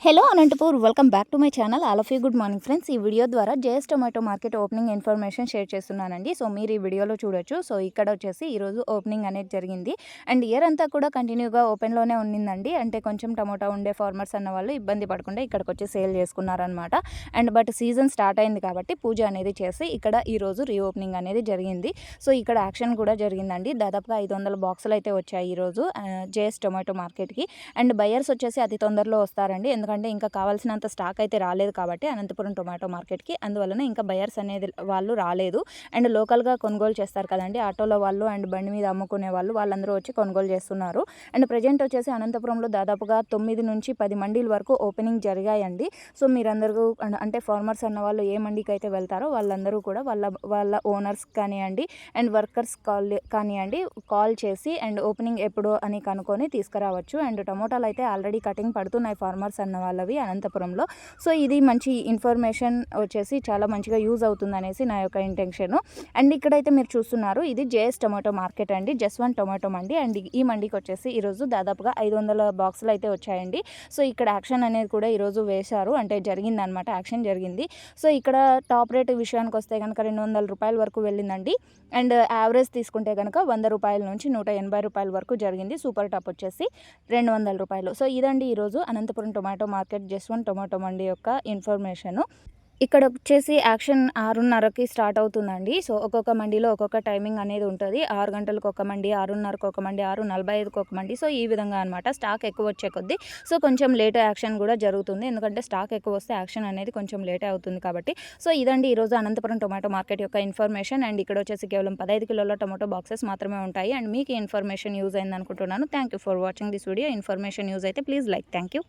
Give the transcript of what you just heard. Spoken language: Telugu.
Hello Anantapur welcome back to my channel. All of you good morning friends. ఈ వీడియో ద్వారా JS tomato market opening information share చేస్తున్నానండి. సో మీరు ఈ వీడియోలో చూడొచ్చు. సో ఇక్కడ వచ్చేసి ఈరోజు ఓపెనింగ్ అనేది జరిగింది అండ్ ఇయర్ అంతా కూడా కంటిన్యూగా ఓపెన్లోనే ఉండిందండి. అంటే కొంచెం టమోటా ఉండే ఫార్మర్స్ అన్న వాళ్ళు ఇబ్బంది పడకుండా ఇక్కడికి వచ్చి సేల్ చేసుకున్నారనమాట. అండ్ బట్ సీజన్ స్టార్ట్ అయింది కాబట్టి పూజ అనేది చేసి ఇక్కడ ఈరోజు రీఓపెనింగ్ అనేది జరిగింది. సో ఇక్కడ యాక్షన్ కూడా జరిగిందండి. దాదాపుగా 500 బాక్సులు అయితే వచ్చాయి ఈరోజు జేఎస్ టొమాటో మార్కెట్కి. అండ్ బయర్స్ వచ్చేసి అతి తొందరలో వస్తారండి, ఎందుకంటే ఇంకా కావాల్సినంత స్టాక్ అయితే రాలేదు కాబట్టి అనంతపురం టొమాటో మార్కెట్కి. అందువలన ఇంకా బయర్స్ అనేది వాళ్ళు రాలేదు. అండ్ లోకల్గా కొనుగోలు చేస్తారు కదండి, ఆటోలో వాళ్ళు అండ్ బండి మీద అమ్ముకునే వాళ్ళు, వాళ్ళందరూ వచ్చి కొనుగోలు చేస్తున్నారు. అండ్ ప్రజెంట్ వచ్చేసి అనంతపురంలో దాదాపుగా 9 నుంచి 10 మండీల వరకు ఓపెనింగ్ జరిగాయండి. సో మీరందరూ అంటే ఫార్మర్స్ అన్న వాళ్ళు ఏ మండీకి అయితే వెళ్తారో వాళ్ళందరూ కూడా వాళ్ళ ఓనర్స్ కానివ్వండి అండ్ వర్కర్స్ కానివ్వండి కాల్ చేసి అండ్ ఓపెనింగ్ ఎప్పుడు అని కనుక్కొని తీసుకురావచ్చు. అండ్ టమోటాలు అయితే ఆల్రెడీ కటింగ్ పడుతున్నాయి ఫార్మర్స్ అన్న వాళ్ళవి అనంతపురంలో. సో ఇది మంచి ఇన్ఫర్మేషన్ వచ్చేసి చాలా మంచిగా యూజ్ అవుతుంది అనేసి నా యొక్క ఇంటెన్షన్. అండ్ ఇక్కడైతే మీరు చూస్తున్నారు, ఇది జేఎస్ టొమాటో మార్కెట్ అండి, జస్వంత్ టొమాటో మండి. అండ్ ఈ మండికి వచ్చేసి ఈరోజు దాదాపుగా 500 బాక్సులు అయితే వచ్చాయండి. సో ఇక్కడ యాక్షన్ అనేది కూడా ఈరోజు వేశారు, అంటే జరిగిందనమాట, యాక్షన్ జరిగింది. సో ఇక్కడ టాప్ రేట్ విషయానికి వస్తే కనుక 200 రూపాయల వరకు వెళ్ళిందండి. అండ్ యావరేజ్ తీసుకుంటే కనుక 100 రూపాయల నుంచి 180 రూపాయల వరకు జరిగింది. సూపర్ టాప్ వచ్చేసి 200 రూపాయలు. సో ఇదండి ఈరోజు Anantapuram tomato market Jaswanth tomato mandi యొక్క ఇన్ఫర్మేషను. ఇక్కడ వచ్చేసి యాక్షన్ 6:30కి స్టార్ట్ అవుతుందండి. సో ఒక్కొక్క మండీలో ఒక్కొక్క టైమింగ్ అనేది ఉంటుంది. 6 గంటలకు ఒక మండి, 6:30కి ఒక మండి, 6:45కి ఒక మండి. సో ఈ విధంగా అనమాట. స్టాక్ ఎక్కువ వచ్చే కొద్దీ సో కొంచెం లేట్ యాక్షన్ కూడా జరుగుతుంది, ఎందుకంటే స్టాక్ ఎక్కువ వస్తే యాక్షన్ అనేది కొంచెం లేట్ అవుతుంది కాబట్టి. సో ఇదండి ఈరోజు అనంతపురం టొమాటో మార్కెట్ యొక్క ఇన్ఫర్మేషన్. అండ్ ఇక్కడ వచ్చేసి కేవలం 15 కిలోల టొమాటో బాక్సెస్ మాత్రమే ఉంటాయి. అండ్ మీకు ఈ ఇన్ఫర్మేషన్ యూజ్ అయింది అనుకుంటున్నాను. Thank you for watching this video. Information use అయితే ప్లీజ్ లైక్. Thank you.